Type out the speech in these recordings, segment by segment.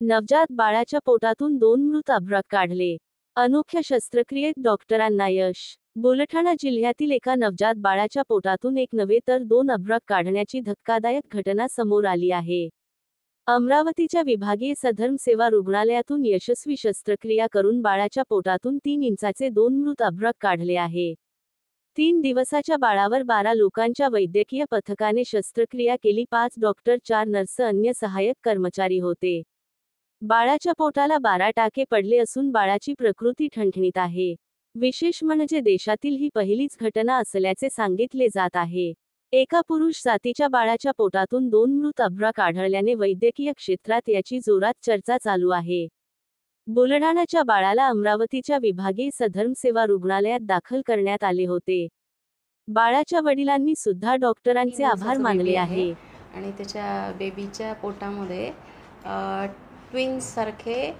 नवजात बाळाच्या पोटातून 2 मृत अभ्रक काढले. अनोख्या शस्त्रक्रियेत डॉक्टरांना यश. बुलढाणा जिल्ह्यातील एका नवजात बाळाच्या पोटातून एक नव्हे तर 2 अभ्रक काढण्याची धक्कादायक घटना समोर आली आहे. अमरावतीच्या विभागीय सधर्म सेवा रुग्णालयातून यशस्वी शस्त्रक्रिया करून बाळाच्या पोटातून 3 इंचाचे 2 मृत अभ्रक काढले आहे. 3 दिवसाच्या बाळावर 12 लोकांच्या वैद्यकीय पथकाने शस्त्रक्रिया केली. 5 डॉक्टर, 4 नर्स, अन्य सहाय्यक कर्मचारी होते. बाळाच्या पोटाला 12 टाके पडले असून बाळाची प्रकृती ठणठणीत आहे. विशेष म्हणजे देशातील ही पहिलीच घटना असल्याचे सांगितले जात आहे. एका पुरुष जातीच्या बाळाच्या पोटातून 2 मृत अभ्रक आढळल्याने वैद्यकीय क्षेत्रात याची जोरात चर्चा चालू आहे. बुलढाणाच्या बाळाला अमरावतीच्या विभागीय सधर्म सेवा रुग्णालयात दाखल करण्यात आले होते. बाळाच्या वडिलांनी सुद्धा डॉक्टरांचे आभार मानले आहे. आणि त्याच्या बेबीच्या पोटामध्ये ट्विन्स सारखे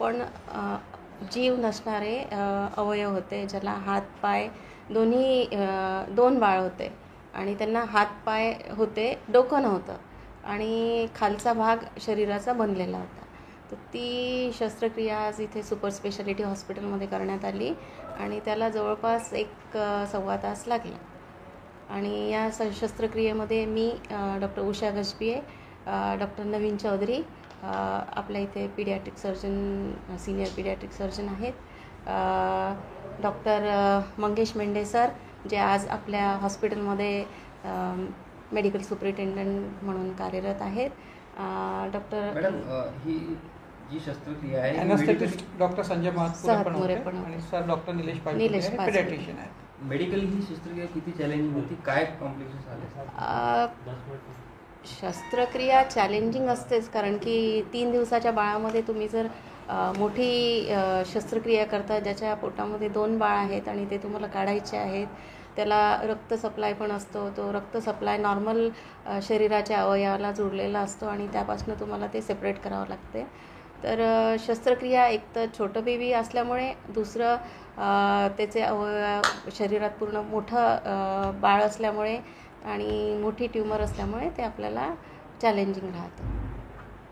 पण जीव नसणारे अवयव होते, ज्याला हात पाय दोन्ही 2 बाळ होते आणि त्यांना हात पाय होते, डोकं नव्हतं आणि खालचा भाग शरीराचा बनलेला होता. तर ती शस्त्रक्रिया आज इथे सुपर स्पेशालिटी हॉस्पिटलमध्ये करण्यात आली आणि त्याला जवळपास 1-1.25 तास लागला. आणि या शस्त्रक्रियेमध्ये मी डॉक्टर उषा गजबिये, डॉक्टर नवीन चौधरी, आपल्या इथे paediatric surgeon, senior paediatric surgeon आहेत, डॉक्टर मंगेश मेंढे सर, जे आज आपल्या हॉस्पिटलमध्ये मेडिकल सुपरिटेंडंट म्हणून कार्यरत आहेत, डॉक्टर मॅडम ही जी शस्त्रक्रिया आहे एनेस्थेटिस्ट डॉक्टर संजय सातपुरे पण आणि सर डॉक्टर निलेश पीडियाट्रिशियन आहे. मेडिकल ही शस्त्रक्रिया किती चॅलेंजिंग होती, काय कॉम्प्लिकेशन्स आले? शस्त्रक्रिया चॅलेंजिंग असतेच, कारण की 3 दिवसाच्या बाळामध्ये तुम्ही जर मोठी शस्त्रक्रिया करता, ज्याच्या पोटामध्ये 2 बाळ आहेत आणि ते तुम्हाला काढायचे आहेत, त्याला रक्त सप्लाय पण असतो, तो रक्त सप्लाय नॉर्मल शरीराच्या अवयवाला जोडलेला असतो आणि त्यापासून तुम्हाला ते सेपरेट करावं लागते. तर शस्त्रक्रिया एक तर छोटं बेबी असल्यामुळे, दुसरं त्याचे अवयव शरीरात पूर्ण मोठं बाळ असल्यामुळे आणि मोठी ट्यूमर असल्यामुळे ते आपल्याला चॅलेंजिंग राहतं.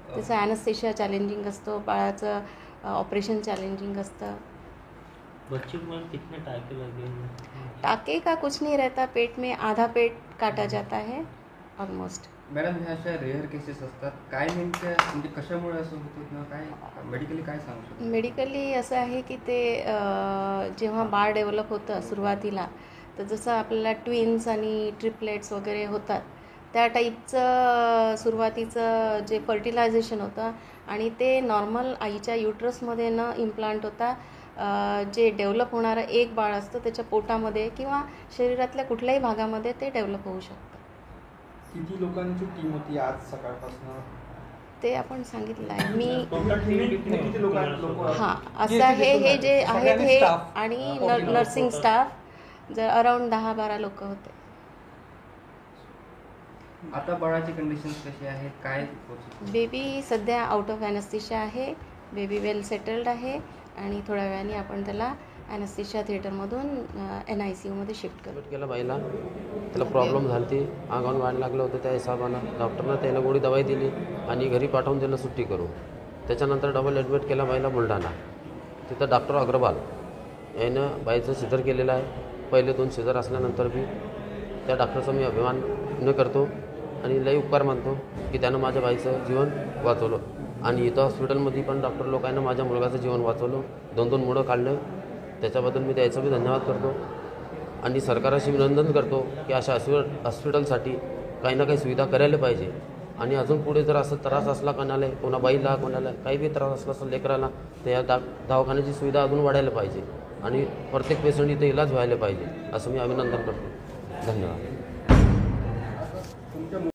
त्याचं ॲनेस्थेशिया चॅलेंजिंग असतो, बाळाचं ऑपरेशन चॅलेंजिंग असतं. बच्चे को कितने टाके लगे? टाके का कुछ नहीं रहता, पेट में आधा पेट काटा जाता है ऑलमोस्ट. मॅडम ह्या अशा रेअर केसेस असतात, काय नेमकं म्हणजे कशामुळे असं होतं किंवा काय मेडिकली काय सांगू शकतो? मेडिकली असं आहे की ते जेव्हा बाळ डेव्हलप होतं सुरुवातीला, तर जसं आपल्याला ट्विन्स आणि ट्रिपलेट्स वगैरे होतात, त्या टाईपचं सुरुवातीचं जे फर्टिलायझेशन होतं आणि ते नॉर्मल आईच्या युट्रसमध्ये न इम्प्लांट होता जे डेव्हलप होणारं एक बाळ असतं, त्याच्या पोटामध्ये किंवा शरीरातल्या कुठल्याही भागामध्ये ते डेव्हलप होऊ शकतं. किती लोकांची टीम होती आज सकाळपासून? ते आपण सांगितलं आहे मी. किती लोक? हां, असं आहे, हे जे आहेत हे आणि नर्सिंग स्टाफ जर अराउंड 10-12 लोक होते. आता बाळाची कंडिशन्स कशी आहेत, काय? बेबी सध्या आउट ऑफ ॲनेस्थेशिया आहे, बेबी वेल सेटल्ड आहे आणि थोड्या वेळाने आपण त्याला ॲनेस्थेशिया थिएटरमधून NICUमध्ये शिफ्ट करू. केलं बाईला, त्याला प्रॉब्लेम झाली ती, अंगावर वाढ लागलं होतं, त्या हिशोबानं डॉक्टरनं त्याला गोळी दवाई दिली आणि घरी पाठवून दिलं सुट्टी करू. त्याच्यानंतर डबल ॲडमिट केला बाईला बुलढाणा. तिथं डॉक्टर अग्रवाल यानं बाईचं सिझर केलेलं आहे. पहिले 2 सिझर असल्यानंतर बी त्या डॉक्टरचा मी अभिमान न करतो आणि लई उपकार मानतो की त्यानं माझ्या बाईचं जीवन वाचवलं. आणि इथं हॉस्पिटलमध्ये पण डॉक्टर लोकांना माझ्या मुलगाचं जीवन वाचवलं, 2-2 मुलं काढलं. त्याच्याबद्दल मी त्याचा बी धन्यवाद करतो आणि सरकाराशी विनंती करतो की अशा हॉस्पिटलसाठी काही ना काही सुविधा करायला पाहिजे. आणि अजून पुढे जर असं त्रास असला कोणाला, कोणा बाईला, कोणाला काही बी त्रास असला असं लेकराला, तर या दवाखान्याची सुविधा अजून वाढायला पाहिजे आणि प्रत्येक पेशंट इथे इलाज व्हायला पाहिजे, असं मी अभिनंदन करतो. धन्यवाद.